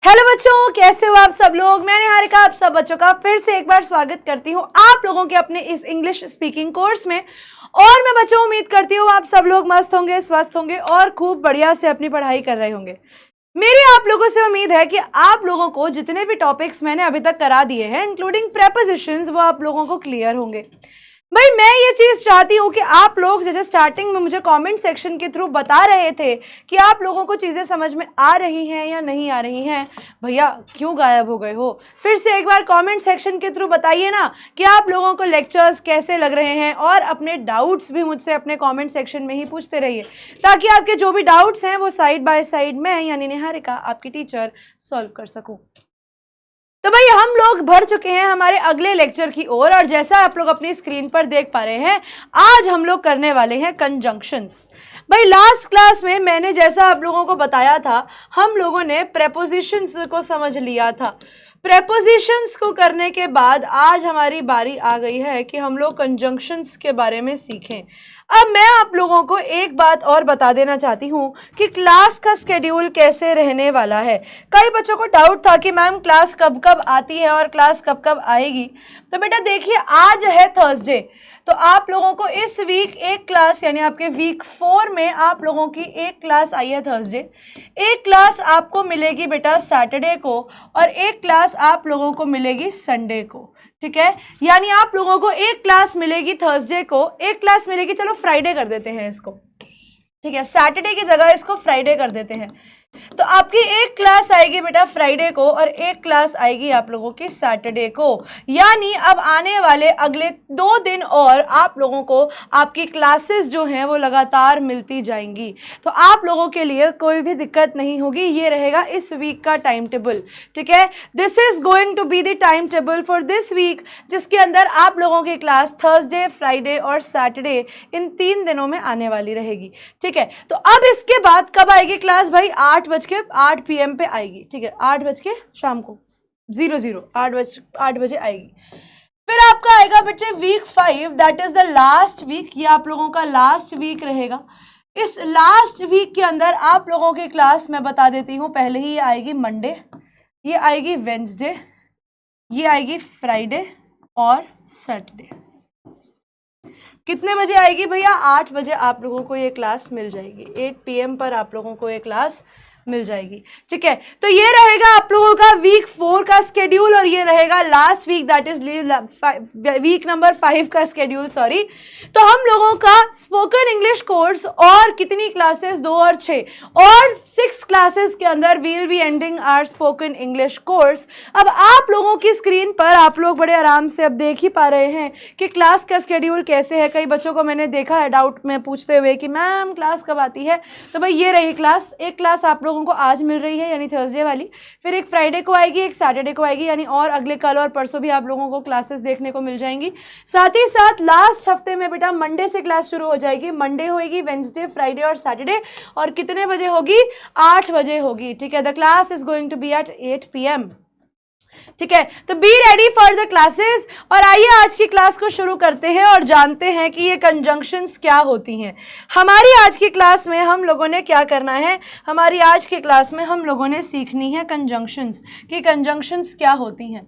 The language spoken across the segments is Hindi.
हेलो बच्चों, कैसे हो आप सब लोग। मैं निहारिका आप सब बच्चों का फिर से एक बार स्वागत करती हूँ आप लोगों के अपने इस इंग्लिश स्पीकिंग कोर्स में। और मैं बच्चों उम्मीद करती हूँ आप सब लोग मस्त होंगे, स्वस्थ होंगे और खूब बढ़िया से अपनी पढ़ाई कर रहे होंगे। मेरी आप लोगों से उम्मीद है कि आप लोगों को जितने भी टॉपिक्स मैंने अभी तक करा दिए हैं इंक्लूडिंग प्रेपोजिशंस, वो आप लोगों को क्लियर होंगे। भाई मैं ये चीज चाहती हूं कि आप लोग जैसे स्टार्टिंग में मुझे कमेंट सेक्शन के थ्रू बता रहे थे कि आप लोगों को चीजें समझ में आ रही हैं या नहीं आ रही हैं। भैया क्यों गायब हो गए हो? फिर से एक बार कमेंट सेक्शन के थ्रू बताइए ना कि आप लोगों को लेक्चर्स कैसे लग रहे हैं, और अपने डाउट्स भी मुझसे अपने कमेंट सेक्शन में ही पूछते रहिए ताकि आपके जो भी डाउट्स हैं वो साइड बाय साइड मैं यानी निहारिका आपकी टीचर सॉल्व कर सकूं। तो भाई हम लोग बढ़ चुके हैं हमारे अगले लेक्चर की ओर, और जैसा आप लोग अपनी स्क्रीन पर देख पा रहे हैं आज हम लोग करने वाले हैं कंजंक्शंस। भाई लास्ट क्लास में मैंने जैसा आप लोगों को बताया था, हम लोगों ने प्रेपोजिशंस को समझ लिया था। प्रेपोजिशंस को करने के बाद आज हमारी बारी आ गई है कि हम लोग कंजंक्शंस के बारे में सीखें। अब मैं आप लोगों को एक बात और बता देना चाहती हूँ कि क्लास का स्केड्यूल कैसे रहने वाला है। कई बच्चों को डाउट था कि मैम क्लास कब कब आती है और क्लास कब कब आएगी। तो बेटा देखिए, आज है थर्सडे, तो आप लोगों को इस वीक एक क्लास यानी आपके वीक 4 में आप लोगों की एक क्लास आई है थर्सडे। एक क्लास आपको मिलेगी बेटा सैटरडे को, और एक क्लास आप लोगों को मिलेगी संडे को। ठीक है, यानी आप लोगों को एक क्लास मिलेगी थर्सडे को, एक क्लास मिलेगी, चलो फ्राइडे कर देते हैं इसको। ठीक है, सैटरडे की जगह इसको फ्राइडे कर देते हैं। तो आपकी एक क्लास आएगी बेटा फ्राइडे को और एक क्लास आएगी आप लोगों की सैटरडे को। यानी अब आने वाले अगले 2 दिन और आप लोगों को आपकी क्लासेस जो हैं वो लगातार मिलती जाएंगी। तो आप लोगों के लिए कोई भी दिक्कत नहीं होगी। ये रहेगा इस वीक का टाइम टेबल। ठीक है, this is going to be the time table for this week, जिसके अंदर आप लोगों की क्लास थर्सडे, फ्राइडे और सैटरडे इन 3 दिनों में आने वाली रहेगी। ठीक है, तो अब इसके बाद कब आएगी क्लास? भाई 8 PM पे आएगी। ठीक है, 8 बज के शाम को 8 बजे आएगी। फिर आपका आएगा बच्चे week 5, that is the last week. ये आप लोगों का लास्ट वीक रहेगा। इस लास्ट वीक के अंदर आप लोगों की क्लास मैं बता देती हूँ पहले ही, ये आएगी मंडे, ये आएगी वेंसडे, ये आएगी फ्राइडे और सैटरडे। कितने बजे आएगी भैया? 8 बजे आप लोगों को ये क्लास मिल जाएगी। 8 PM पर आप लोगों को ये क्लास मिल जाएगी। ठीक है, तो ये रहेगा आप लोगों का वीक 4 का स्केड्यूल, और ये रहेगा last week that is week number 5 का स्केड्यूल, सॉरी। तो हम लोगों का स्पोकन इंग्लिश कोर्स और कितनी क्लासेस? 2 और 6 और 6 क्लासेस के अंदर we will be ending our spoken English course. अब आप लोगों की स्क्रीन पर आप लोग बड़े आराम से अब देख ही पा रहे हैं कि क्लास का स्केड्यूल कैसे है। कई बच्चों को मैंने देखा है डाउट में पूछते हुए कि मैम क्लास कब आती है। तो भाई ये रही क्लास। एक क्लास आप लोगों को आज मिल रही है यानी थर्सडे वाली, फिर एक फ्राइडे को आएगी, एक सैटरडे को आएगी, यानी और अगले कल और परसों भी आप लोगों को क्लासेस देखने को मिल जाएंगी। साथ ही साथ लास्ट हफ्ते में बेटा मंडे से क्लास शुरू हो जाएगी। मंडे होगी, वेंसडे, फ्राइडे और सैटरडे, और कितने बजे होगी? 8 बजे होगी। ठीक है, the class is going to be at 8 PM। ठीक है, तो be ready for the classes. और आइए आज की क्लास को शुरू करते हैं और जानते हैं कि ये कंजंक्शंस क्या होती हैं। हमारी आज की क्लास में हम लोगों ने क्या करना है? हमारी आज की क्लास में हम लोगों ने सीखनी है कंजंक्शंस, कि कंजंक्शंस क्या होती हैं।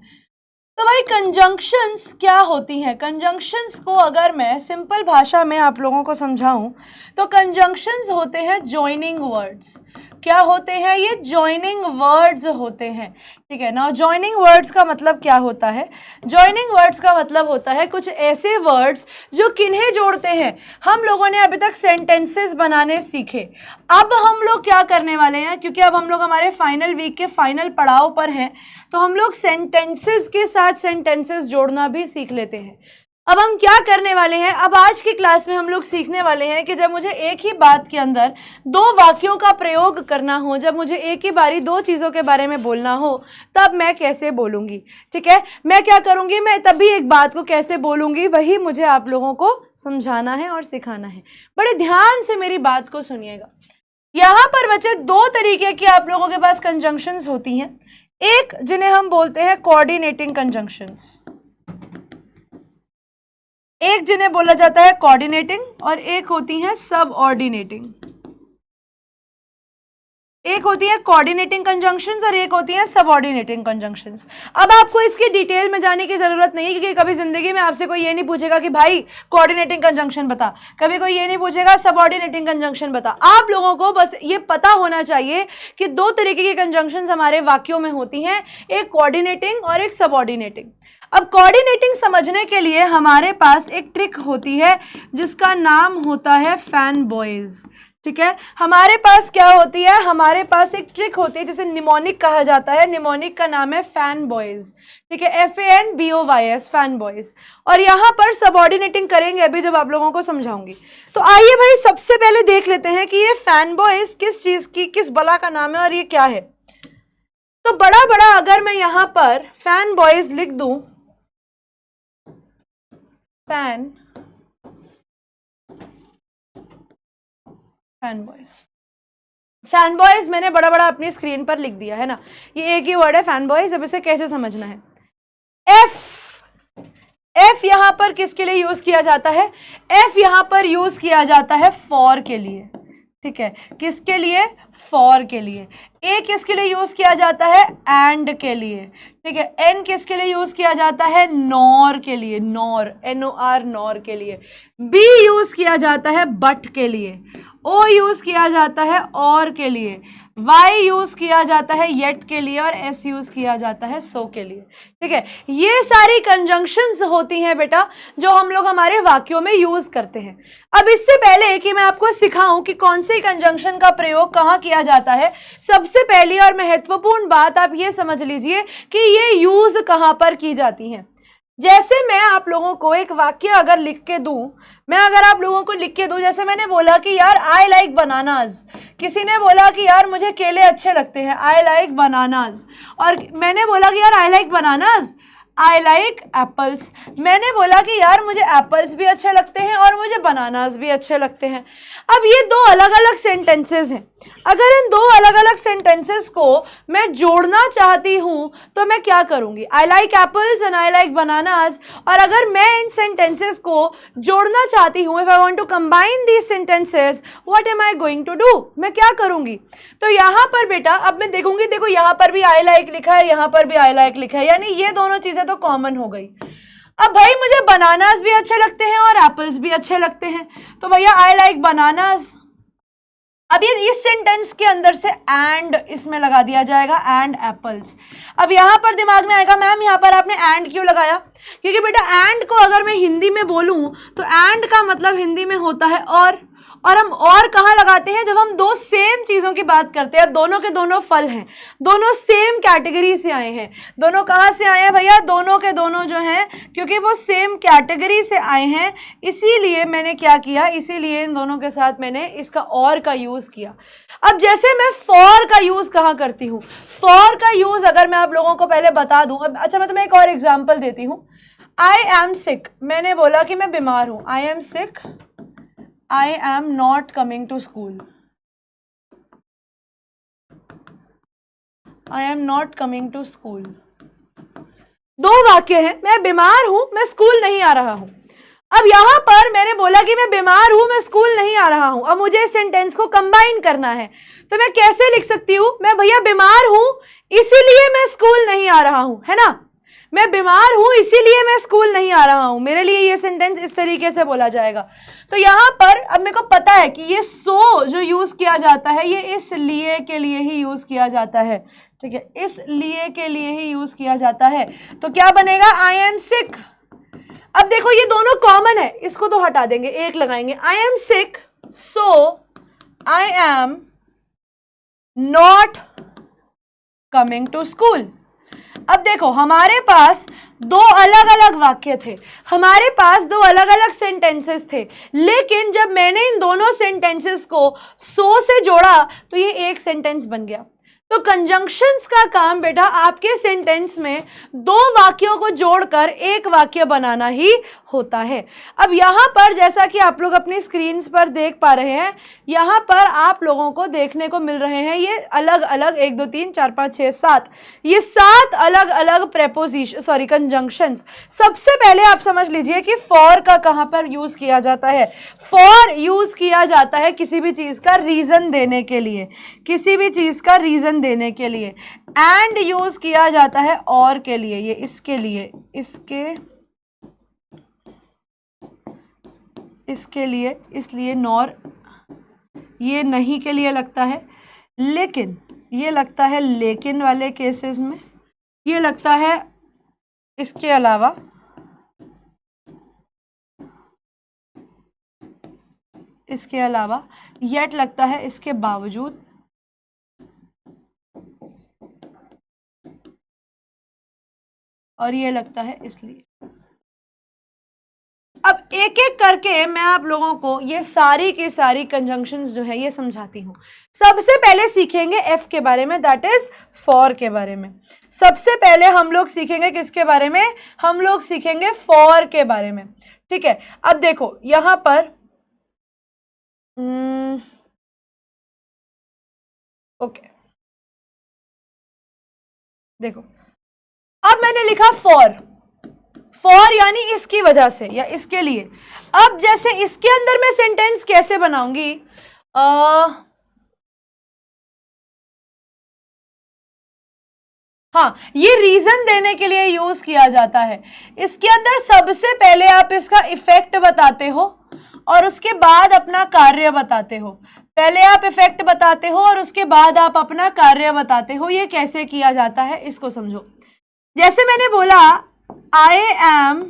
तो भाई कंजंक्शंस क्या होती हैं? कंजंक्शंस को अगर मैं सिंपल भाषा में आप लोगों को समझाऊं तो कंजंक्शंस होते हैं जॉइनिंग वर्ड्स। क्या होते हैं ये? जॉइनिंग वर्ड्स होते हैं। ठीक है ना, जॉइनिंग वर्ड्स का मतलब क्या होता है? जॉइनिंग वर्ड्स का मतलब होता है कुछ ऐसे वर्ड्स जो किन्हें जोड़ते हैं। हम लोगों ने अभी तक सेंटेंसेस बनाने सीखे। अब हम लोग क्या करने वाले हैं, क्योंकि अब हम लोग हमारे फाइनल वीक के फाइनल पड़ाव पर हैं, तो हम लोग सेंटेंसेस के साथ सेंटेंसेस जोड़ना भी सीख लेते हैं। अब हम क्या करने वाले हैं? अब आज की क्लास में हम लोग सीखने वाले हैं कि जब मुझे एक ही बात के अंदर 2 वाक्यों का प्रयोग करना हो, जब मुझे एक ही बारी 2 चीज़ों के बारे में बोलना हो, तब मैं कैसे बोलूँगी। ठीक है, मैं क्या करूँगी? मैं तभी एक बात को कैसे बोलूँगी, वही मुझे आप लोगों को समझाना है और सिखाना है। बड़े ध्यान से मेरी बात को सुनिएगा। यहाँ पर बच्चे 2 तरीके की आप लोगों के पास कंजंक्शंस होती हैं। एक जिन्हें हम बोलते हैं कोऑर्डिनेटिंग कंजंक्शंस, एक जिन्हें बोला जाता है कोऑर्डिनेटिंग, और एक होती है सबऑर्डिनेटिंग। एक होती है कोऑर्डिनेटिंग कंजंक्शंस और एक होती है सबऑर्डिनेटिंग कंजंक्शंस। अब आपको इसकी डिटेल में जाने की जरूरत नहीं, क्योंकि कभी जिंदगी में आपसे कोई ये नहीं पूछेगा कि भाई कोऑर्डिनेटिंग कंजंक्शन बता, कभी कोई ये नहीं पूछेगा सबऑर्डिनेटिंग कंजंक्शन बता। आप लोगों को बस ये पता होना चाहिए कि दो तरीके की कंजंक्शंस हमारे वाक्यों में होती हैं, एक कोऑर्डिनेटिंग और एक सबऑर्डिनेटिंग। अब कोऑर्डिनेटिंग समझने के लिए हमारे पास एक ट्रिक होती है जिसका नाम होता है फैन बॉयज। ठीक है, हमारे पास क्या होती है, हमारे पास एक ट्रिक होती है जिसे निमोनिक कहा जाता है। निमोनिक का नाम है फैन बॉयज। ठीक है, FANBOYS, फैन बॉयज। और यहां पर सबऑर्डिनेटिंग करेंगे अभी जब आप लोगों को समझाऊंगी। तो आइए भाई सबसे पहले देख लेते हैं कि ये फैन बॉयज किस चीज की, किस बला का नाम है और ये क्या है। तो बड़ा बड़ा अगर मैं यहां पर फैन बॉयज लिख दूं, फैन बॉयज, फैन बॉयज मैंने बड़ा बड़ा अपनी स्क्रीन पर लिख दिया है ना। ये एक ही वर्ड है फैन बॉयज। अब इसे कैसे समझना है, एफ यहां पर किसके लिए यूज किया जाता है, एफ यहां पर यूज किया जाता है फॉर के लिए। ठीक है, किसके लिए, फॉर के लिए। ए किसके लिए यूज किया जाता है, एंड के लिए। ठीक है, एन किसके लिए यूज किया जाता है, नॉर के लिए, नॉर, NOR, नॉर के लिए। बी यूज किया जाता है बट के लिए। ओ यूज किया जाता है और के लिए। वाई यूज किया जाता है येट के लिए और एस यूज किया जाता है सो के लिए। ठीक है, ये सारी कंजंक्शंस होती हैं बेटा जो हम लोग हमारे वाक्यों में यूज करते हैं। अब इससे पहले कि मैं आपको सिखाऊं कि कौन सी कंजंक्शन का प्रयोग कहाँ किया जाता है, सबसे पहली और महत्वपूर्ण बात आप ये समझ लीजिए कि ये यूज कहाँ पर की जाती हैं। जैसे मैं आप लोगों को एक वाक्य अगर लिख के दूं, मैं अगर आप लोगों को लिख के दूं, जैसे मैंने बोला कि यार आई लाइक बनानाज, किसी ने बोला कि यार मुझे केले अच्छे लगते हैं, आई लाइक बनानाज। और मैंने बोला कि यार I like bananas, I like apples. मैंने बोला कि यार मुझे एप्पल्स भी अच्छे लगते हैं और मुझे बनानास भी अच्छे लगते हैं। अब ये दो अलग अलग सेंटेंसेस हैं। अगर इन दो अलग अलग सेंटेंसेस को मैं जोड़ना चाहती हूं तो मैं क्या करूंगी, I like apples and I like bananas. और अगर मैं इन सेंटेंसेस को जोड़ना चाहती हूं, if I want to combine these sentences, what am I going to do, मैं क्या करूंगी। तो यहां पर बेटा अब मैं देखूंगी, देखो यहां पर भी आई लाइक लिखा है, यहां पर भी आई लाइक लिखा है, यानी ये दोनों चीजें तो कॉमन हो गई। अब भाई मुझे बनानास भी अच्छे लगते हैं और एप्पल्स भी अच्छे लगते हैं, तो भैया आई लाइक बनानास। अब ये इस सेंटेंस के अंदर से एंड इसमें लगा दिया जाएगा, एंड एप्पल्स। अब यहां पर दिमाग में आएगा मैम यहां पर आपने एंड क्यों लगाया, क्योंकि बेटा एंड को अगर मैं हिंदी में बोलूं तो एंड का मतलब हिंदी में होता है और हम और कहाँ लगाते हैं, जब हम दो सेम चीजों की बात करते हैं। दोनों के दोनों फल हैं, दोनों सेम कैटेगरी से आए हैं। दोनों कहाँ से आए हैं भैया, दोनों के दोनों जो हैं, क्योंकि वो सेम कैटेगरी से आए हैं, इसीलिए मैंने क्या किया, इसीलिए इन दोनों के साथ मैंने इसका और का यूज किया। अब जैसे मैं फॉर का यूज कहाँ करती हूँ, फॉर का यूज अगर मैं आप लोगों को पहले बता दूं। अच्छा मैं तुम्हें एक और एग्जाम्पल देती हूँ। आई एम सिक, मैंने बोला कि मैं बीमार हूं, आई am sick, I am not coming to school. I am not coming to school. दो वाक्य हैं, मैं बीमार हूं, मैं स्कूल नहीं आ रहा हूं। अब यहां पर मैंने बोला कि मैं बीमार हूं, मैं स्कूल नहीं आ रहा हूं। अब मुझे इस सेंटेंस को कंबाइन करना है, तो मैं कैसे लिख सकती हूं, मैं भैया बीमार हूं इसीलिए मैं स्कूल नहीं आ रहा हूं, है ना। मैं बीमार हूं इसीलिए मैं स्कूल नहीं आ रहा हूं, मेरे लिए ये सेंटेंस इस तरीके से बोला जाएगा। तो यहां पर अब मेरे को पता है कि ये सो जो यूज किया जाता है ये इसलिए के लिए ही यूज किया जाता है। ठीक है, इसलिए के लिए ही यूज किया जाता है। तो क्या बनेगा, आई एम सिक। अब देखो ये दोनों कॉमन है, इसको तो हटा देंगे, एक लगाएंगे, I am sick so I am not coming to school. अब देखो हमारे पास दो अलग अलग वाक्य थे, हमारे पास दो अलग अलग सेंटेंसेस थे, लेकिन जब मैंने इन दोनों सेंटेंसेस को सो से जोड़ा तो ये एक सेंटेंस बन गया। तो कंजंक्शंस का काम बेटा आपके सेंटेंस में दो वाक्यों को जोड़कर एक वाक्य बनाना ही होता है। अब यहां पर जैसा कि आप लोग अपनी स्क्रीन पर देख पा रहे हैं, यहां पर आप लोगों को देखने को मिल रहे हैं ये अलग अलग 1 2 3 4 5 6 7 ये 7 अलग अलग प्रेपोजिशन कंजंक्शंस। सबसे पहले आप समझ लीजिए कि फॉर का कहां पर यूज किया जाता है। फॉर यूज किया जाता है किसी भी चीज का रीजन देने के लिए, किसी भी चीज का रीजन देने के लिए। एंड यूज किया जाता है और के लिए, ये इसके लिए, इसके लिए, इसलिए नॉर, ये नहीं के लिए लगता है, लेकिन ये लगता है लेकिन वाले केसेस में, ये लगता है इसके अलावा, इसके अलावा, येट लगता है इसके बावजूद, और ये लगता है इसलिए। अब एक एक करके मैं आप लोगों को ये सारी की सारी कंजंक्शंस जो है ये समझाती हूं। सबसे पहले सीखेंगे एफ के बारे में, दैट इज फॉर के बारे में। सबसे पहले हम लोग सीखेंगे किसके बारे में, हम लोग सीखेंगे फॉर के बारे में। ठीक है, अब देखो यहां पर ओके, देखो अब मैंने लिखा फॉर, फॉर यानी इसकी वजह से या इसके लिए। अब जैसे इसके अंदर मैं सेंटेंस कैसे बनाऊंगी, हाँ ये रीजन देने के लिए यूज किया जाता है। इसके अंदर सबसे पहले आप इसका इफेक्ट बताते हो और उसके बाद अपना कार्य बताते हो। पहले आप इफेक्ट बताते हो और उसके बाद आप अपना कार्य बताते हो। ये कैसे किया जाता है इसको समझो। जैसे मैंने बोला I am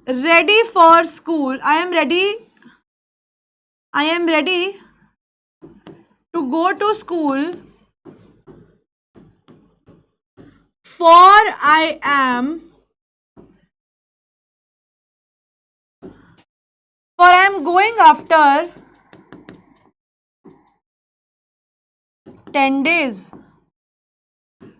ready for school, I am ready to go to school, for I am going after 10 days.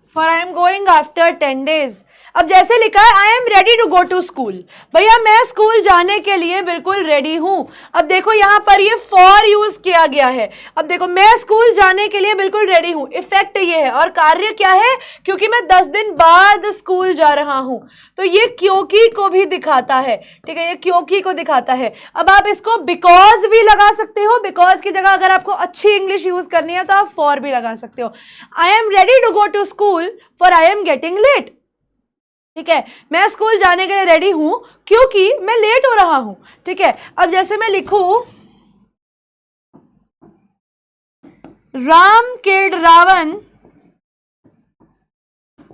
For I am going after 10 days. अब जैसे लिखा है I am ready to go to school, भैया मैं स्कूल जाने के लिए बिल्कुल रेडी हूं। अब देखो यहां पर ये फॉर यूज किया गया है। अब देखो मैं स्कूल जाने के लिए बिल्कुल रेडी हूं, इफेक्ट ये है और कार्य क्या है, क्योंकि मैं 10 दिन बाद स्कूल जा रहा हूं, तो ये क्योंकि को भी दिखाता है। ठीक है, ये क्योंकि को दिखाता है। अब आप इसको बिकॉज भी लगा सकते हो, बिकॉज की जगह अगर आपको अच्छी इंग्लिश यूज करनी है तो आप फॉर भी लगा सकते हो। I am ready to go to school for I am getting late. ठीक है, मैं स्कूल जाने के लिए रेडी हूं क्योंकि मैं लेट हो रहा हूं। ठीक है, अब जैसे मैं लिखूं Ram killed Ravan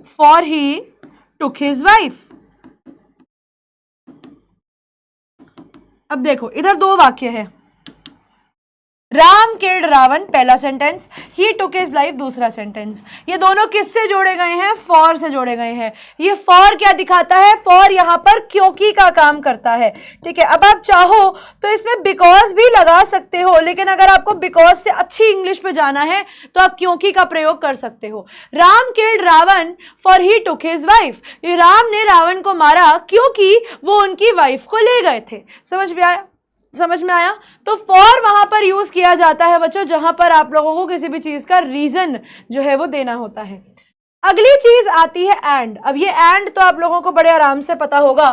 for he took his wife. अब देखो इधर दो वाक्य है, राम किल्ड रावण पहला सेंटेंस, ही टुक हिज लाइफ दूसरा सेंटेंस। ये दोनों किससे जोड़े गए हैं, फॉर से जोड़े गए हैं। ये फॉर क्या दिखाता है, फॉर यहां पर क्योंकि का काम करता है। ठीक है, अब आप चाहो तो इसमें बिकॉज भी लगा सकते हो, लेकिन अगर आपको बिकॉज से अच्छी इंग्लिश पे जाना है तो आप क्योंकि का प्रयोग कर सकते हो। Ram killed Ravan for he took his wife, Ram ने रावण को मारा क्योंकि वो उनकी वाइफ को ले गए थे। समझ में आया। तो फॉर वहां पर यूज किया जाता है बच्चों जहां पर आप लोगों को किसी भी चीज का रीजन जो है वो देना होता है। अगली चीज आती है एंड। अब ये एंड तो आप लोगों को बड़े आराम से पता होगा।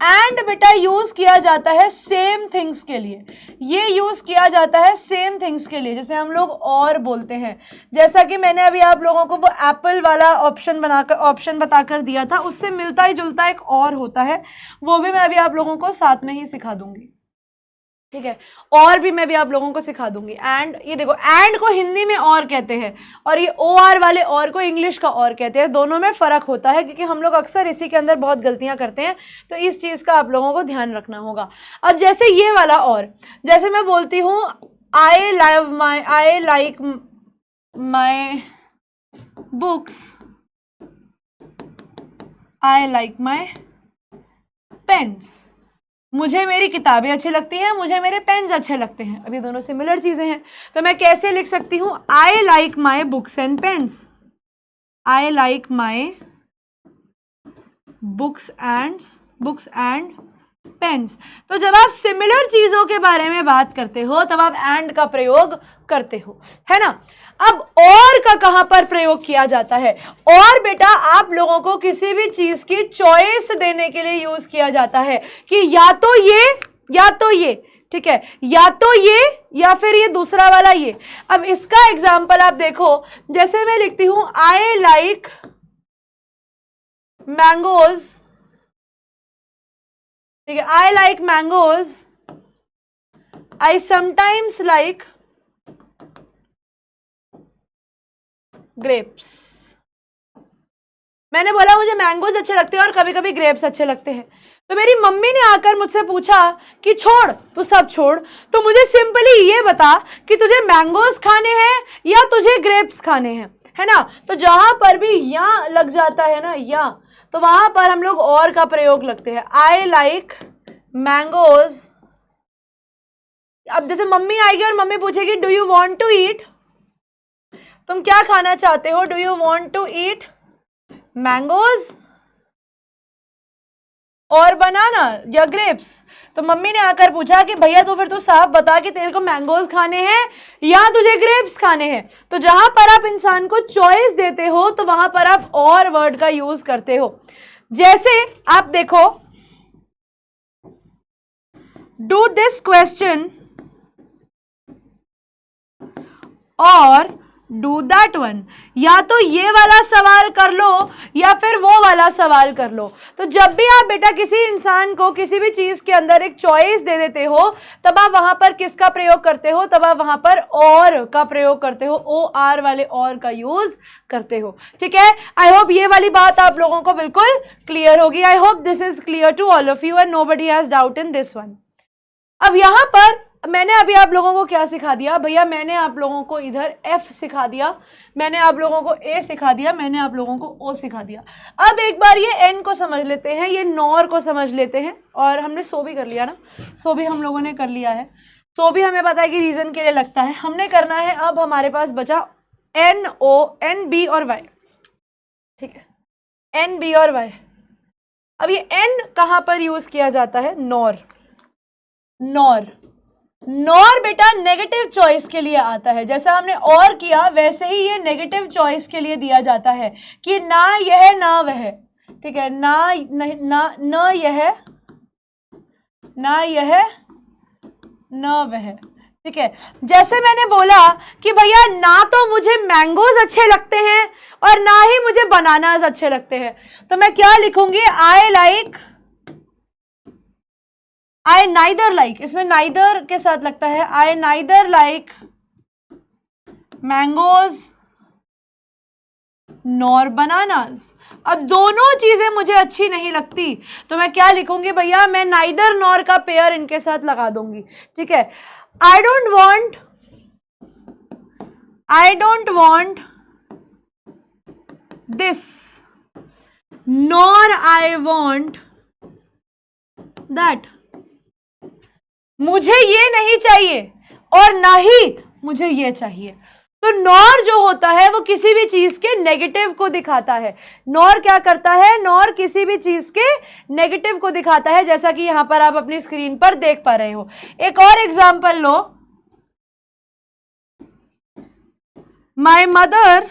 एंड बेटा यूज किया जाता है सेम थिंग्स के लिए, ये यूज किया जाता है सेम थिंग्स के लिए, जैसे हम लोग और बोलते हैं। जैसा कि मैंने अभी आप लोगों को वो एप्पल वाला ऑप्शन बताकर दिया था, उससे मिलता ही जुलता एक और होता है, वो भी मैं अभी आप लोगों को साथ में ही सिखा दूंगी। ठीक है, और भी मैं भी आप लोगों को सिखा दूंगी। एंड ये देखो, एंड को हिंदी में और कहते हैं और ये ओ आर वाले और को इंग्लिश का और कहते हैं। दोनों में फर्क होता है क्योंकि हम लोग अक्सर इसी के अंदर बहुत गलतियां करते हैं, तो इस चीज का आप लोगों को ध्यान रखना होगा। अब जैसे ये वाला और, जैसे मैं बोलती हूं I like my books, I like my pens. मुझे मेरी किताबें अच्छी लगती हैं, मुझे मेरे पेन्स अच्छे लगते हैं। अब ये दोनों सिमिलर चीजें हैं, तो मैं कैसे लिख सकती हूँ? आई like my books and pains, I like my books and pains. तो जब आप सिमिलर चीजों के बारे में बात करते हो तब आप एंड का प्रयोग करते हो, है ना। अब और का कहां पर प्रयोग किया जाता है? और बेटा आप लोगों को किसी भी चीज की चॉइस देने के लिए यूज किया जाता है कि या तो ये, ठीक है, या तो ये या फिर ये दूसरा वाला ये। अब इसका एग्जाम्पल आप देखो, जैसे मैं लिखती हूं आई लाइक मैंगोज, ठीक है, आई like mangoes, I sometimes like grapes. मैंने बोला मुझे मैंगोज अच्छे लगते हैं और कभी कभी ग्रेप्स अच्छे लगते हैं, तो मेरी मम्मी ने आकर मुझसे पूछा कि छोड़, तू सब छोड़, तो मुझे सिंपली ये बता कि तुझे मैंगोज खाने हैं या तुझे ग्रेप्स खाने हैं, है ना। तो जहां पर भी या लग जाता है ना, या, तो वहां पर हम लोग और का प्रयोग लगते हैं। I like mangoes. अब जैसे मम्मी आएगी और मम्मी पूछेगी do you want to eat, तुम क्या खाना चाहते हो? Do you want to eat mangoes और बनाना या ग्रेप्स? तो मम्मी ने आकर पूछा कि भैया तो फिर तू साफ बता कि तेरे को मैंगोज खाने हैं या तुझे ग्रेप्स खाने हैं। तो जहां पर आप इंसान को चॉइस देते हो तो वहां पर आप और वर्ड का यूज करते हो। जैसे आप देखो, डू दिस क्वेश्चन और डू दैट वन, या तो ये वाला सवाल कर लो या फिर वो वाला सवाल कर लो। तो जब भी आप बेटा किसी इंसान को किसी भी चीज के अंदर एक चॉइस दे देते हो तब आप वहां पर किसका प्रयोग करते हो? तब आप वहां पर और का प्रयोग करते हो, ओ आर वाले और का यूज करते हो, ठीक है। आई होप ये वाली बात आप लोगों को बिल्कुल क्लियर होगी। I hope this is clear to all of you and nobody has doubt in this one. अब यहां पर मैंने अभी आप लोगों को क्या सिखा दिया भैया? मैंने आप लोगों को इधर F सिखा दिया, मैंने आप लोगों को A सिखा दिया, मैंने आप लोगों को O सिखा दिया। अब एक बार ये N को समझ लेते हैं, ये नॉर को समझ लेते हैं। और हमने सो भी कर लिया ना, सो भी हम लोगों ने कर लिया है, सो भी हमें पता है कि रीजन के लिए लगता है। हमने करना है, अब हमारे पास बचा N, O, N, B और Y, ठीक है, N, B और Y। अब ये N कहां पर यूज किया जाता है? नॉर। नॉर, नॉर बेटा नेगेटिव चॉइस के लिए आता है। जैसा हमने और किया वैसे ही ये नेगेटिव चॉइस के लिए दिया जाता है कि ना यह ना वह, ठीक है, ना यह ना यह ना वह, ठीक है। जैसे मैंने बोला कि भैया ना तो मुझे मैंगोज अच्छे लगते हैं और ना ही मुझे बनानास अच्छे लगते हैं, तो मैं क्या लिखूंगी? आई नाइदर लाइक, इसमें नाइदर के साथ लगता है, I neither like mangoes nor bananas. अब दोनों चीजें मुझे अच्छी नहीं लगती, तो मैं क्या लिखूंगी भैया? मैं नाइदर नॉर का पेयर इनके साथ लगा दूंगी, ठीक है। I don't want this nor I want that, मुझे ये नहीं चाहिए और ना ही मुझे ये चाहिए। तो नॉर जो होता है वो किसी भी चीज के नेगेटिव को दिखाता है। नॉर क्या करता है? नॉर किसी भी चीज के नेगेटिव को दिखाता है, जैसा कि यहां पर आप अपनी स्क्रीन पर देख पा रहे हो। एक और एग्जांपल लो, my mother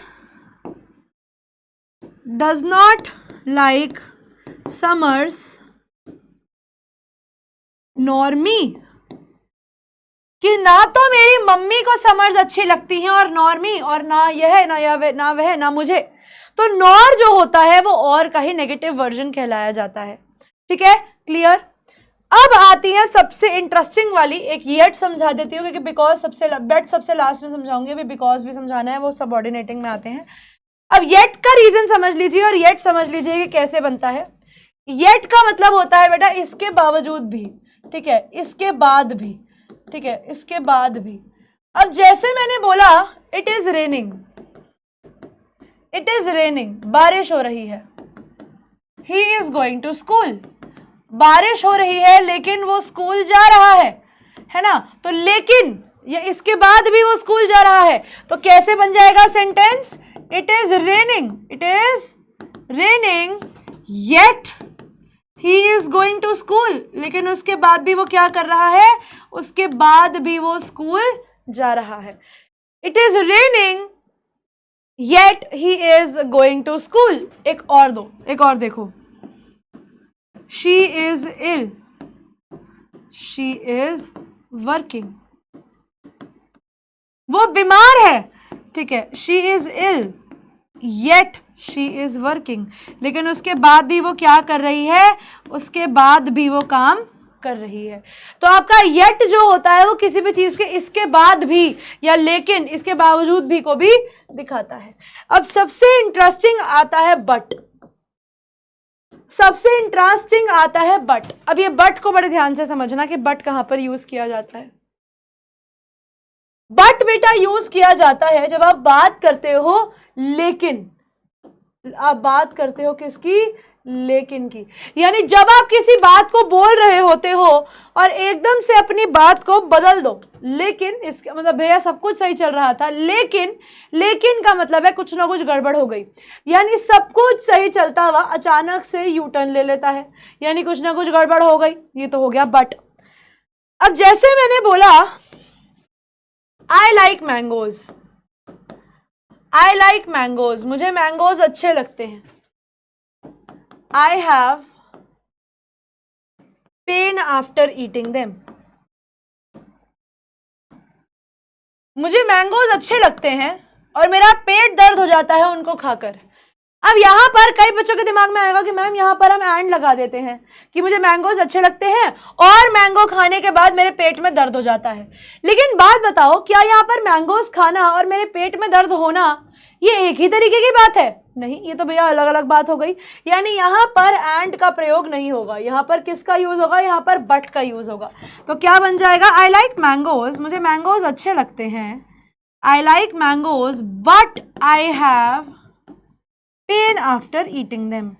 does not like summers nor me, कि ना तो मेरी मम्मी को समर्स अच्छी लगती हैं और नॉर मी, और ना यह ना वह ना मुझे। तो नॉर जो होता है वो और का ही नेगेटिव वर्जन कहलाया जाता है, ठीक है, क्लियर। अब आती है सबसे इंटरेस्टिंग वाली, एक येट समझा देती हूँ क्योंकि बिकॉज सबसे लास्ट में समझाऊंगी, अभी बिकॉज भी समझाना है, वो सबऑर्डिनेटिंग में आते हैं। अब येट का रीजन समझ लीजिए और येट समझ लीजिए कि कैसे बनता है। येट का मतलब होता है बेटा इसके बावजूद भी, ठीक है, इसके बाद भी, ठीक है, इसके बाद भी। अब जैसे मैंने बोला इट इज रेनिंग, बारिश हो रही है। He is going to school, बारिश हो रही है लेकिन वो स्कूल जा रहा है ना, तो लेकिन या इसके बाद भी वो स्कूल जा रहा है, तो कैसे बन जाएगा sentence? It is raining yet he is going to school, लेकिन उसके बाद भी वो क्या कर रहा है? उसके बाद भी वो स्कूल जा रहा है। It is raining yet he is going to school. एक और देखो, she is ill, she is working, वो बीमार है, ठीक है, she is ill yet she is working, लेकिन उसके बाद भी वो क्या कर रही है? उसके बाद भी वो काम कर रही है। तो आपका येट जो होता है वो किसी भी चीज के इसके बाद भी या लेकिन, इसके बावजूद भी को भी दिखाता है। अब सबसे इंटरेस्टिंग आता है बट, सबसे इंटरेस्टिंग आता है बट। अब ये बट को बड़े ध्यान से समझना कि बट कहां पर यूज किया जाता है। बट बेटा यूज किया जाता है जब आप बात करते हो लेकिन, आप बात करते हो किसकी? लेकिन की। यानी जब आप किसी बात को बोल रहे होते हो और एकदम से अपनी बात को बदल दो, लेकिन इसका मतलब भैया सब कुछ सही चल रहा था लेकिन का मतलब है कुछ ना कुछ गड़बड़ हो गई, यानी सब कुछ सही चलता हुआ अचानक से यू टर्न ले लेता है, यानी कुछ ना कुछ गड़बड़ हो गई, ये तो हो गया बट। अब जैसे मैंने बोला आई लाइक मैंगोज, मुझे मैंगोज अच्छे लगते हैं। I have pain after eating them, मुझे मैंगोज अच्छे लगते हैं और मेरा पेट दर्द हो जाता है उनको खाकर। अब यहां पर कई बच्चों के दिमाग में आएगा कि मैम यहां पर हम एंड लगा देते हैं कि मुझे मैंगोज अच्छे लगते हैं और मैंगो खाने के बाद मेरे पेट में दर्द हो जाता है। लेकिन बात बताओ, क्या यहां पर मैंगोज खाना और मेरे पेट में दर्द होना ये एक ही तरीके की बात है? नहीं, ये तो भैया अलग अलग बात हो गई। यानी यहां पर एंड का प्रयोग नहीं होगा, यहां पर किसका यूज होगा? यहां पर बट का यूज होगा। तो क्या बन जाएगा? आई लाइक मैंगोज, मुझे मैंगोज अच्छे लगते हैं। I like mangoes but I have pen after eating them,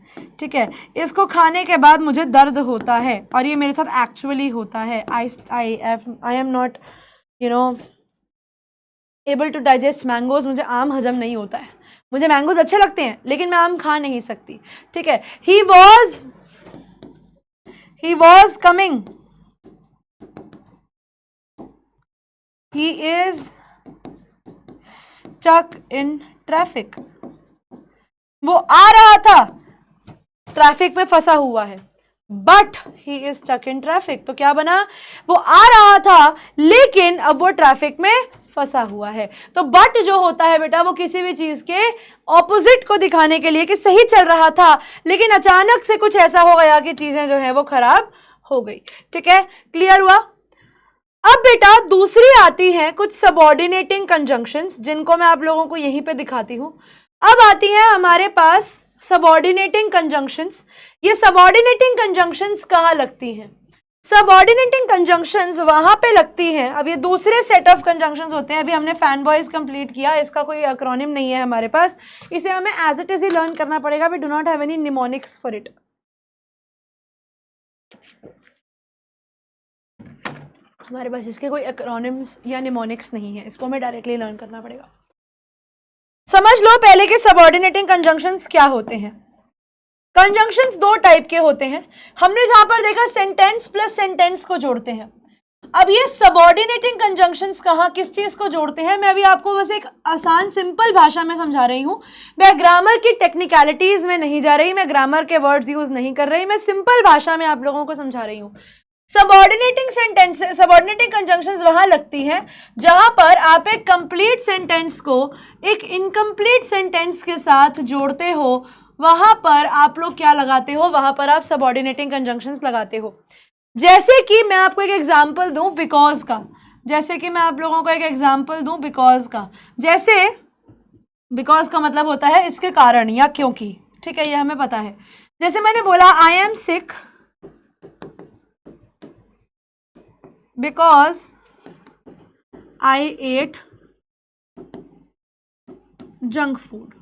ठीक है, इसको खाने के बाद मुझे दर्द होता है और ये मेरे साथ एक्चुअली होता है। I am not able to digest mangoes, मुझे आम हजम नहीं होता है। मुझे मैंगोज अच्छे लगते हैं लेकिन मैं आम खा नहीं सकती, ठीक है। He was coming, he is stuck in traffic, वो आ रहा था, ट्रैफिक में फंसा हुआ है, but he is stuck in traffic. तो क्या बना? वो आ रहा था लेकिन अब वो ट्रैफिक में फंसा हुआ है। तो बट जो होता है बेटा वो किसी भी चीज के ऑपोजिट को दिखाने के लिए कि सही चल रहा था लेकिन अचानक से कुछ ऐसा हो गया कि चीजें जो है वो खराब हो गई, ठीक है। क्लियर हुआ? अब बेटा दूसरी आती है कुछ सबऑर्डिनेटिंग कंजंक्शंस, जिनको मैं आप लोगों को यहीं पे दिखाती हूं। अब आती है हमारे पास सबऑर्डिनेटिंग कंजंक्शंस। ये सबऑर्डिनेटिंग कंजंक्शंस कहाँ लगती हैं? सबऑर्डिनेटिंग कंजंक्शंस वहां पे लगती हैं। अब ये दूसरे सेट ऑफ कंजंक्शंस होते हैं। अभी हमने फैन बॉयज कंप्लीट किया, इसका कोई एक्रोनिम नहीं है हमारे पास, इसे हमें एज इट इज ही लर्न करना पड़ेगा। We do not have any mnemonics for it. हमारे पास इसके कोई एक्रोनिम्स या निमोनिक्स नहीं है, इसको हमें डायरेक्टली लर्न करना पड़ेगा। समझ लो पहले के सबऑर्डिनेटिंग कंजंक्शंस क्या होते हैं। कंजंक्शंस दो टाइप के होते हैं। हमने जहां पर देखा सेंटेंस प्लस सेंटेंस को जोड़ते हैं। अब ये सबऑर्डिनेटिंग कंजंक्शंस कहाँ किस चीज को जोड़ते हैं, मैं अभी आपको बस एक आसान सिंपल भाषा में समझा रही हूं। मैं ग्रामर की टेक्निकलिटीज में नहीं जा रही, मैं ग्रामर के वर्ड्स यूज नहीं कर रही, मैं सिंपल भाषा में आप लोगों को समझा रही हूं। सबऑर्डिनेटिंग कंजंक्शंस वहां लगती हैं जहां पर आप एक कंप्लीट सेंटेंस को एक इनकम्प्लीट सेंटेंस के साथ जोड़ते हो। वहां पर आप लोग क्या लगाते हो? वहां पर आप सबऑर्डिनेटिंग कंजंक्शंस लगाते हो। जैसे कि मैं आपको एक एग्जांपल दूं बिकॉज का, जैसे कि मैं आप लोगों को एक एग्जांपल दूं बिकॉज का। जैसे बिकॉज का मतलब होता है इसके कारण या क्योंकि, ठीक है, ये हमें पता है। जैसे मैंने बोला I am sick because I ate junk food,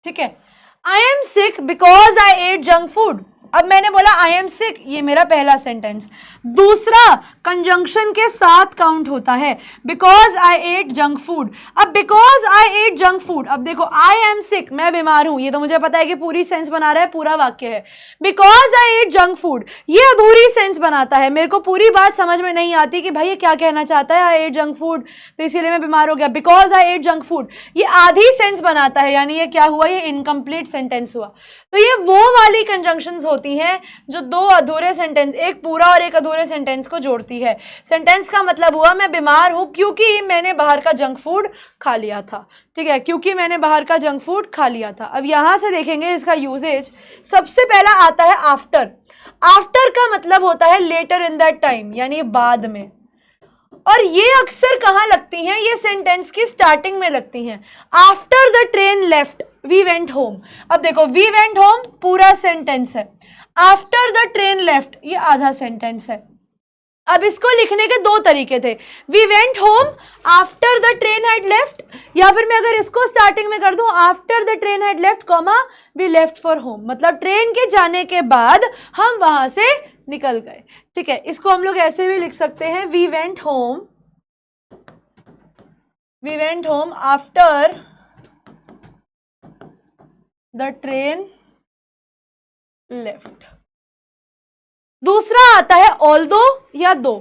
ठीक है। I am sick because I ate junk food. अब मैंने बोला आई एम सिक, ये मेरा पहला सेंटेंस। दूसरा कंजंक्शन के साथ काउंट होता है, because I ate junk food. अब because I ate junk food, अब देखो आई एम सिक, मैं बीमार हूं, ये तो मुझे पता है कि पूरी सेंस बना रहा है, पूरा वाक्य है। Because I ate junk food, ये अधूरी सेंस बनाता है, मेरे को पूरी बात समझ में नहीं आती कि भाई ये क्या कहना चाहता है, आई एट जंक फूड तो इसीलिए मैं बीमार हो गया। Because I ate junk food ये आधी सेंस बनाता है, यानी ये क्या हुआ, ये इनकम्प्लीट सेंटेंस हुआ। तो ये वो वाली कंजंक्शंस होती हैं जो दो अधूरे सेंटेंस, एक पूरा और एक अधूरे सेंटेंस को जोड़ती है। सेंटेंस का मतलब हुआ मैं बीमार हूं क्योंकि मैंने बाहर का जंक फूड खा लिया था, ठीक है, क्योंकि मैंने बाहर का जंक फूड खा लिया था। अब यहां से देखेंगे इसका यूजेज। सबसे पहला आता है आफ्टर। आफ्टर का मतलब होता है लेटर इन दैट टाइम, यानी बाद में। और ये अक्सर कहां लगती हैं, ये सेंटेंस की स्टार्टिंग में लगती हैं। After the train left we went home. अब देखो वी वेंट होम पूरा सेंटेंस है, आफ्टर द ट्रेन लेफ्ट ये आधा सेंटेंस है। अब इसको लिखने के दो तरीके थे, we went home after the train had left, या फिर मैं अगर इसको स्टार्टिंग में कर दूं after the train had left comma we left for home, मतलब ट्रेन के जाने के बाद हम वहां से निकल गए, ठीक है। इसको हम लोग ऐसे भी लिख सकते हैं, we went home after the train left. दूसरा आता है ऑल्दो या दो।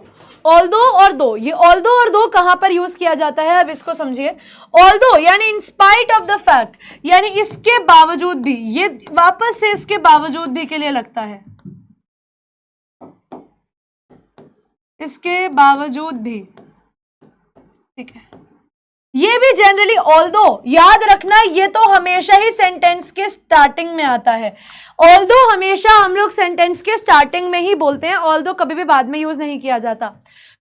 ऑल्दो और दो, ये ऑल्दो और दो कहां पर यूज किया जाता है, अब इसको समझिए। ऑल्दो यानी in spite of the fact, यानी इसके बावजूद भी, ये वापस से इसके बावजूद भी के लिए लगता है, इसके बावजूद भी, ठीक है। ये भी जनरली ऑल्दो, याद रखना ये तो हमेशा ही सेंटेंस के स्टार्टिंग में आता है। ऑल्दो हमेशा हम लोग सेंटेंस के स्टार्टिंग में ही बोलते हैं, ऑल्दो कभी भी बाद में यूज नहीं किया जाता।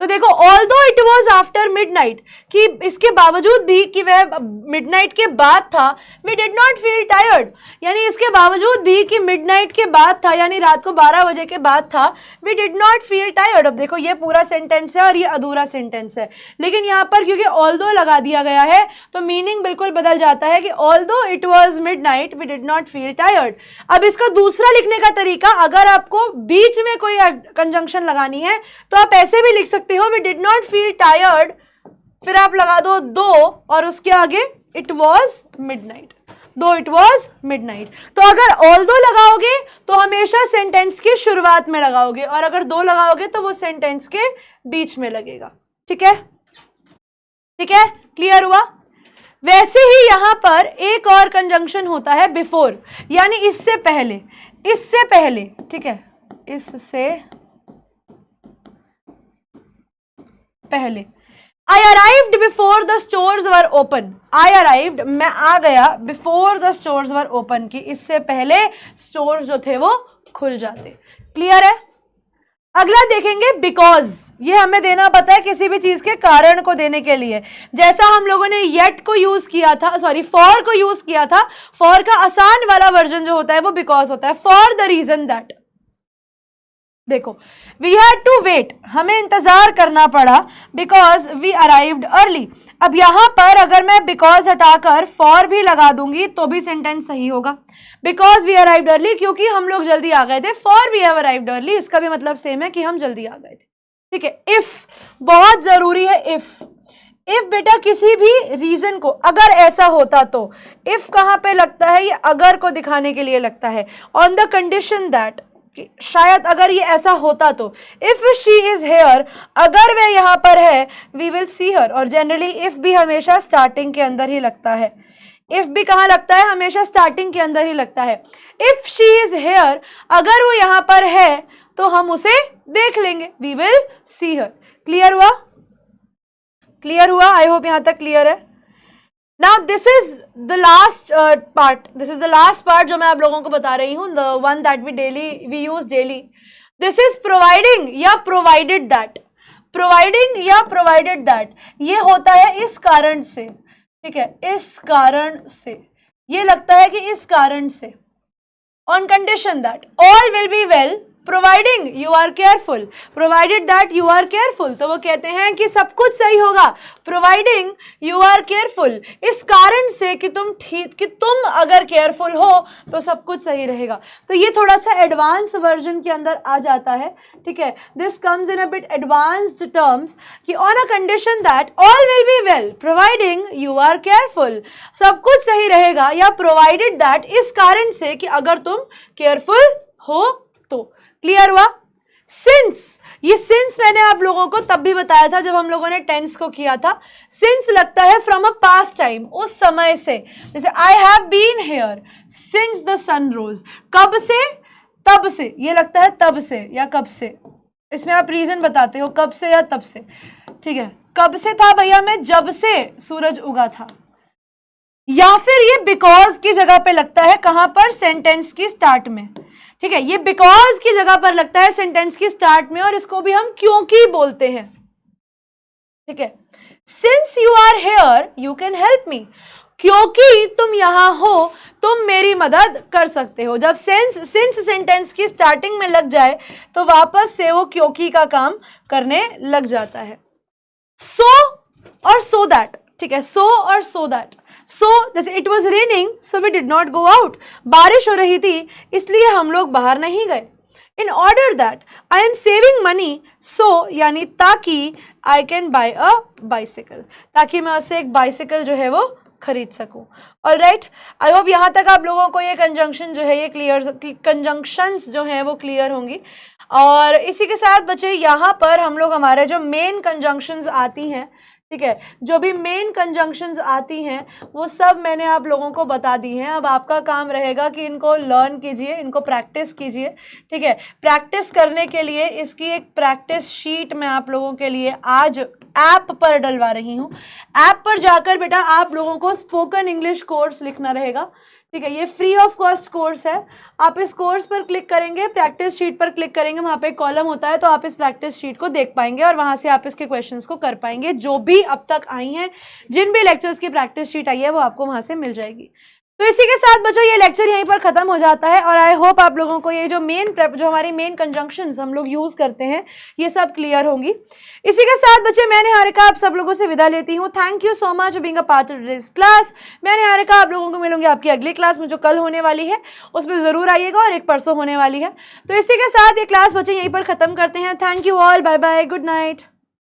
तो देखो although it was after midnight, कि इसके बावजूद भी कि वह मिडनाइट के बाद था, we did not feel tired, यानी इसके बावजूद भी कि मिडनाइट के बाद था, यानी रात को 12 बजे के बाद था, we did not feel tired. अब देखो ये पूरा सेंटेंस है और ये अधूरा सेंटेंस है, लेकिन यहाँ पर क्योंकि ऑल्दो लगा दिया गया है तो मीनिंग बिल्कुल बदल जाता है कि although it was midnight we did not feel tired. अब इसका दूसरा लिखने का तरीका, अगर आपको बीच में कोई कंजंक्शन लगानी है तो आप ऐसे भी लिख सकते हो, we did not feel tired, फिर आप लगा दो और उसके आगे it was midnight, though it was midnight. तो अगर ऑल्दो लगाओगे तो हमेशा सेंटेंस की शुरुआत में लगाओगे, और अगर दो लगाओगे तो वो सेंटेंस के बीच में लगेगा, ठीक है, ठीक है, क्लियर हुआ। वैसे ही यहां पर एक और कंजंक्शन होता है बिफोर, यानी इससे पहले, इससे पहले, ठीक है, इससे पहले। I arrived before the stores were open. I arrived, मैं आ गया, before the stores were open, कि इससे पहले स्टोर्स जो थे वो खुल जाते। क्लियर है। अगला देखेंगे बिकॉज, ये हमें देना पता है किसी भी चीज के कारण को देने के लिए। जैसा हम लोगों ने येट को यूज किया था, सॉरी फॉर को यूज किया था, फॉर का आसान वाला वर्जन जो होता है वो बिकॉज होता है, फॉर द रीजन दैट। देखो वी हैड टू वेट, हमें इंतजार करना पड़ा, बिकॉज वी अराइव्ड अर्ली। अब यहां पर अगर मैं बिकॉज हटाकर फॉर भी लगा दूंगी तो भी सेंटेंस सही होगा। बिकॉज वी अराइव्ड अर्ली, क्योंकि हम लोग जल्दी आ गए थे, for we have arrived early, इसका भी मतलब सेम है कि हम जल्दी आ गए थे, ठीक है। इफ बहुत जरूरी है, इफ बेटा किसी भी रीजन को अगर ऐसा होता तो, इफ कहां पे लगता है, ये अगर को दिखाने के लिए लगता है, ऑन द कंडीशन दैट, शायद अगर ये ऐसा होता तो, इफ शी इज हेयर, अगर वह यहां पर है, वी विल सी हर। और जनरली इफ भी हमेशा स्टार्टिंग के अंदर ही लगता है, इफ भी कहां लगता है, हमेशा स्टार्टिंग के अंदर ही लगता है। इफ शी इज हेयर, अगर वो यहां पर है तो हम उसे देख लेंगे, we will see her. Clear हुआ, क्लियर हुआ, आई होप यहां तक क्लियर है। Now this is the last part. This is the last part जो मैं आप लोगों को बता रही हूँ, the one that we use daily. This is providing या provided that. Providing या provided that. ये होता है इस कारण से, ठीक है, इस कारण से, ये लगता है कि इस कारण से। On condition that all will be well, providing you are careful, provided that you are careful, तो वो कहते हैं कि सब कुछ सही होगा, प्रोवाइडिंग यू आर केयरफुल, इस कारण से कि तुम अगर केयरफुल हो तो सब कुछ सही रहेगा। तो ये थोड़ा सा एडवांस वर्जन के अंदर आ जाता है, ठीक है। This comes in a bit advanced terms कि on a condition that all will be well providing you are careful, सब कुछ सही रहेगा, या प्रोवाइडेड दैट इस कारण से कि अगर तुम केयरफुल हो तो। क्लियर हुआ? सिंस, ये सिंस मैंने आप लोगों को तब भी बताया था जब हम लोगों ने टेंस को किया था। सिंस लगता है फ्रॉम अ पास्ट टाइम, उस समय से, जैसे I have been here since the sun rose, कब से, तब से, ये लगता है तब से या कब से, इसमें आप रीजन बताते हो कब से या तब से, ठीक है। कब से था भैया मैं, जब से सूरज उगा था। या फिर ये बिकॉज की जगह पे लगता है, कहां पर, सेंटेंस की स्टार्ट में, ठीक है। ये बिकॉज की जगह पर लगता है सेंटेंस की स्टार्ट में, और इसको भी हम क्योंकि बोलते हैं, ठीक है। Since you are here you can help me, क्योंकि तुम यहां हो तुम मेरी मदद कर सकते हो। जब सिंस सेंटेंस की स्टार्टिंग में लग जाए तो वापस से वो क्योंकि का काम करने लग जाता है। सो और सो दैट, ठीक है, सो और सो दैट। सो जैसे it was raining so we did not go out, बारिश हो रही थी इसलिए हम लोग बाहर नहीं गए। In order that I am saving money, so यानी ताकि I can buy a bicycle, ताकि मैं उससे एक बाइसिकल जो है वो खरीद सकूं। ऑलराइट, आई होप यहाँ तक आप लोगों को ये कंजंक्शन जो है, ये क्लियर, कंजंक्शंस जो हैं वो क्लियर होंगी। और इसी के साथ बच्चे यहाँ पर हम लोग हमारे जो मेन कंजंक्शंस आती हैं, ठीक है, जो भी मेन कंजंक्शंस आती हैं वो सब मैंने आप लोगों को बता दी हैं। अब आपका काम रहेगा कि इनको लर्न कीजिए, इनको प्रैक्टिस कीजिए, ठीक है। प्रैक्टिस करने के लिए इसकी एक प्रैक्टिस शीट मैं आप लोगों के लिए आज ऐप पर डलवा रही हूँ। ऐप पर जाकर बेटा आप लोगों को स्पोकन इंग्लिश कोर्स लिखना रहेगा, ठीक है। ये फ्री ऑफ कॉस्ट कोर्स है। आप इस कोर्स पर क्लिक करेंगे, प्रैक्टिस शीट पर क्लिक करेंगे, वहाँ पे एक कॉलम होता है, तो आप इस प्रैक्टिस शीट को देख पाएंगे और वहाँ से आप इसके क्वेश्चंस को कर पाएंगे। जो भी अब तक आई हैं, जिन भी लेक्चर्स की प्रैक्टिस शीट आई है वो आपको वहाँ से मिल जाएगी। तो इसी के साथ बच्चों ये लेक्चर यहीं पर खत्म हो जाता है, और आई होप आप लोगों को ये जो जो हमारी मेन कंजंक्शंस हम लोग यूज करते हैं ये सब क्लियर होंगी। इसी के साथ बच्चे मैं निहारिका आप सब लोगों से विदा लेती हूँ। Thank you so much for being a part of this class. मैं निहारिका आप लोगों को मिलूंगी आपकी अगली क्लास में जो कल होने वाली है, उसमें जरूर आइएगा, और एक परसों होने वाली है। तो इसी के साथ ये क्लास बच्चे यहीं पर खत्म करते हैं। Thank you all, bye bye, good night.